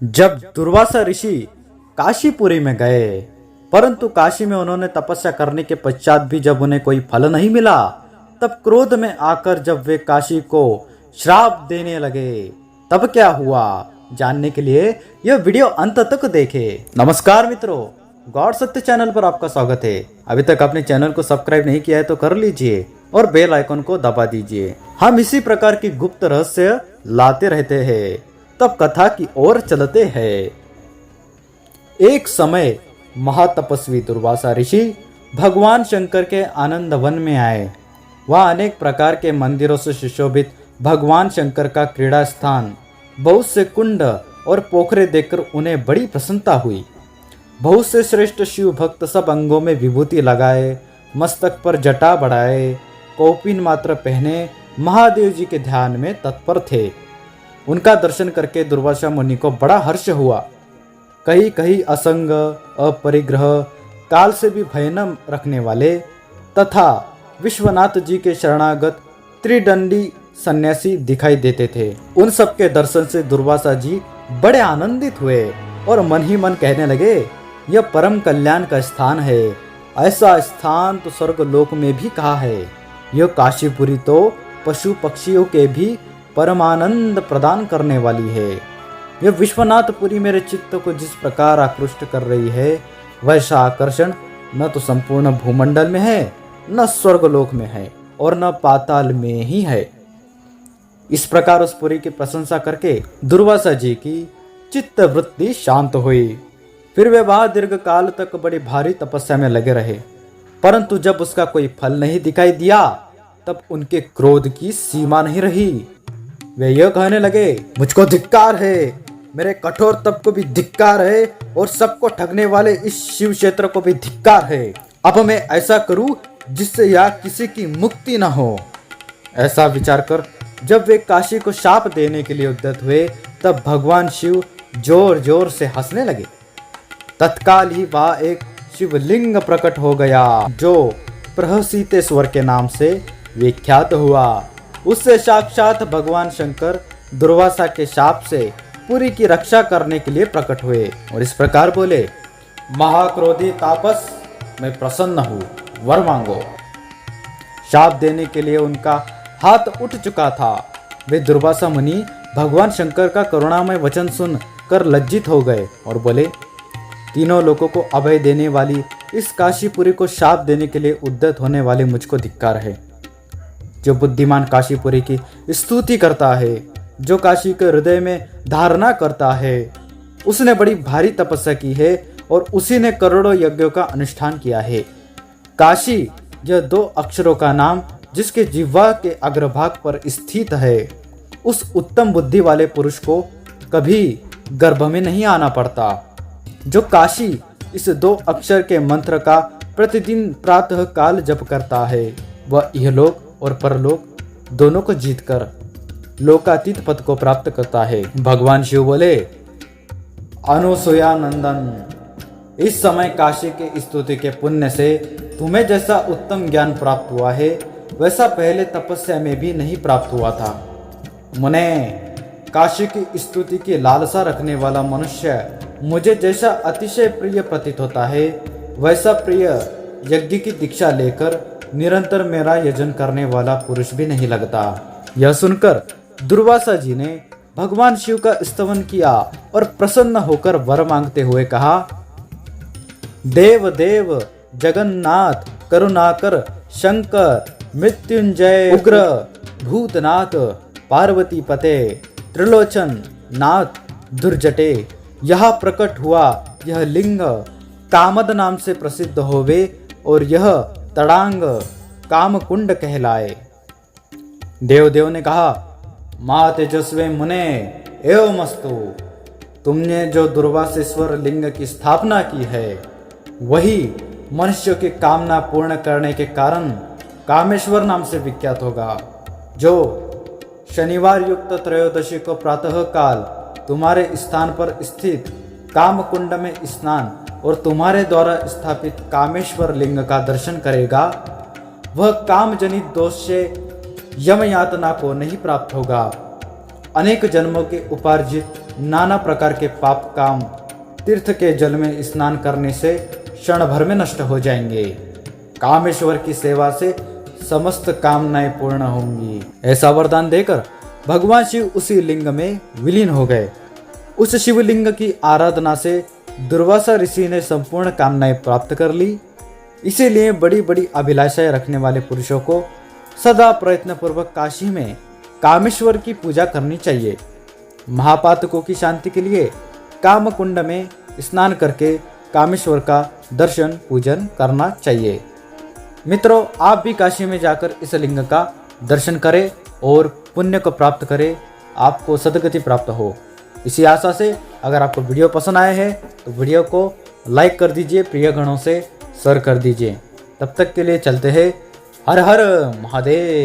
जब दुर्वासा ऋषि काशीपुरी में गए, परंतु काशी में उन्होंने तपस्या करने के पश्चात भी जब उन्हें कोई फल नहीं मिला, तब क्रोध में आकर जब वे काशी को श्राप देने लगे, तब क्या हुआ जानने के लिए यह वीडियो अंत तक देखें। नमस्कार मित्रों, गॉड सत्य चैनल पर आपका स्वागत है। अभी तक आपने चैनल को सब्सक्राइब नहीं किया है तो कर लीजिए और बेल आइकन को दबा दीजिए। हम इसी प्रकार की गुप्त रहस्य लाते रहते हैं। तब कथा की ओर चलते हैं। एक समय महातपस्वी दुर्वासा ऋषि भगवान शंकर के आनंद वन में आए। वहाँ अनेक प्रकार के मंदिरों से सुशोभित भगवान शंकर का क्रीड़ा स्थान, बहुत से कुंड और पोखरे देखकर उन्हें बड़ी प्रसन्नता हुई। बहुत से श्रेष्ठ शिव भक्त सब अंगों में विभूति लगाए, मस्तक पर जटा बढ़ाए, कौपीन मात्र पहने महादेव जी के ध्यान में तत्पर थे। उनका दर्शन करके दुर्वासा मुनि को बड़ा हर्ष हुआ। कहीं कहीं असंग, अपरिग्रह, काल से भी भय न रखने वाले तथा विश्वनाथ जी के शरणागत त्रिदंडी सन्यासी दिखाई देते थे। उन सबके दर्शन से दुर्वासा जी बड़े आनंदित हुए और मन ही मन कहने लगे, यह परम कल्याण का स्थान है। ऐसा स्थान तो स्वर्ग लोक में भी कहा है। यह काशीपुरी तो पशु पक्षियों के भी परमानंद प्रदान करने वाली है। यह विश्वनाथपुरी मेरे चित्त को जिस प्रकार आकृष्ट कर रही है, वैसा आकर्षण न तो संपूर्ण भूमंडल में है, न स्वर्गलोक में है और न पाताल में ही है। इस प्रकार उस पुरी की प्रशंसा करके दुर्वासा जी की चित्त वृत्ति शांत हुई। फिर वे वहां दीर्घ काल तक बड़ी भारी तपस्या में लगे रहे, परंतु जब उसका कोई फल नहीं दिखाई दिया, तब उनके क्रोध की सीमा नहीं रही। वे यह कहने लगे, मुझको धिक्कार है, मेरे कठोर तप को भी धिक्कार है और सबको ठगने वाले इस शिव क्षेत्र को भी धिक्कार है। अब मैं ऐसा करूं जिससे यहाँ किसी की मुक्ति न हो। ऐसा विचार कर जब वे काशी को शाप देने के लिए उद्यत हुए, तब भगवान शिव जोर जोर से हंसने लगे। तत्काल ही वहां एक शिवलिंग प्रकट हो गया, जो प्रहसीतेश्वर के नाम से विख्यात हुआ। उससे साक्षात भगवान शंकर दुर्वासा के शाप से पुरी की रक्षा करने के लिए प्रकट हुए और इस प्रकार बोले, महाक्रोधी तापस, मैं प्रसन्न हूँ, वर मांगो। शाप देने के लिए उनका हाथ उठ चुका था। वे दुर्वासा मुनि भगवान शंकर का करुणामय वचन सुन कर लज्जित हो गए और बोले, तीनों लोगों को अभय देने वाली इस काशीपुरी को शाप देने के लिए उद्यत होने वाले मुझको धिक्कार है। जो बुद्धिमान काशीपुरी की स्तुति करता है, जो काशी के हृदय में धारणा करता है, उसने बड़ी भारी तपस्या की है और उसी ने करोड़ों यज्ञों का अनुष्ठान किया है। काशी यह दो अक्षरों का नाम जिसके जिह्वा के अग्रभाग पर स्थित है। उस उत्तम बुद्धि वाले पुरुष को कभी गर्भ में नहीं आना पड़ता। जो काशी इस दो अक्षर के मंत्र का प्रतिदिन प्रातः काल जप करता है, वह इहलोक और परलोक दोनों को जीतकर लोकातीत पद को प्राप्त करता है। भगवान शिव बोले, अनुसुया नंदन, इस समय काशी के स्तुति के पुण्य से तुम्हें जैसा उत्तम ज्ञान प्राप्त हुआ है, वैसा पहले तपस्या में भी नहीं प्राप्त हुआ था। मुने, काशी की स्तुति की लालसा रखने वाला मनुष्य मुझे जैसा अतिशय प्रिय प्रतीत होता है, वैसा प्रिय यज्ञ की दीक्षा लेकर निरंतर मेरा यजन करने वाला पुरुष भी नहीं लगता। यह सुनकर दुर्वासा जी ने भगवान शिव का स्तवन किया और प्रसन्न होकर वर मांगते हुए कहा, देव देव जगन्नाथ, करुणाकर शंकर, मृत्युंजय उग्र, भूतनाथ, पार्वती पते, त्रिलोचन नाथ, दुर्जटे, यहाँ प्रकट हुआ यह लिंग कामद नाम से प्रसिद्ध होवे और यह तड़ांग काम कुंड कहलाए। देवदेव ने कहा, माँ तेजस्वी मुने एवं मस्तु, तुमने जो दुर्वासेश्वर लिंग की स्थापना की है, वही मनुष्य की कामना पूर्ण करने के कारण कामेश्वर नाम से विख्यात होगा। जो शनिवार युक्त त्रयोदशी को प्रातः काल तुम्हारे स्थान पर स्थित काम कुंड में स्नान और तुम्हारे द्वारा स्थापित कामेश्वर लिंग का दर्शन करेगा, वह काम जनित दोष से यम यातना को नहीं प्राप्त होगा। अनेक जन्मों के उपार्जित नाना प्रकार के पाप काम तीर्थ के जल में स्नान करने से क्षण भर में नष्ट हो जाएंगे। कामेश्वर की सेवा से समस्त कामनाएं पूर्ण होंगी। ऐसा वरदान देकर भगवान शिव उसी लिंग में विलीन हो गए। उस शिवलिंग की आराधना से दुर्वासा ऋषि ने संपूर्ण कामनाएं प्राप्त कर ली। इसीलिए बड़ी बड़ी अभिलाषाएं रखने वाले पुरुषों को सदा प्रयत्न पूर्वक काशी में कामेश्वर की पूजा करनी चाहिए। महापातकों की शांति के लिए काम कुंड में स्नान करके कामेश्वर का दर्शन पूजन करना चाहिए। मित्रों, आप भी काशी में जाकर इस लिंग का दर्शन करें और पुण्य को प्राप्त करें, आपको सद्गति प्राप्त हो। इसी आशा से अगर आपको वीडियो पसंद आए हैं तो वीडियो को लाइक कर दीजिए, प्रियगणों से शेयर कर दीजिए। तब तक के लिए चलते हैं। हर हर महादेव।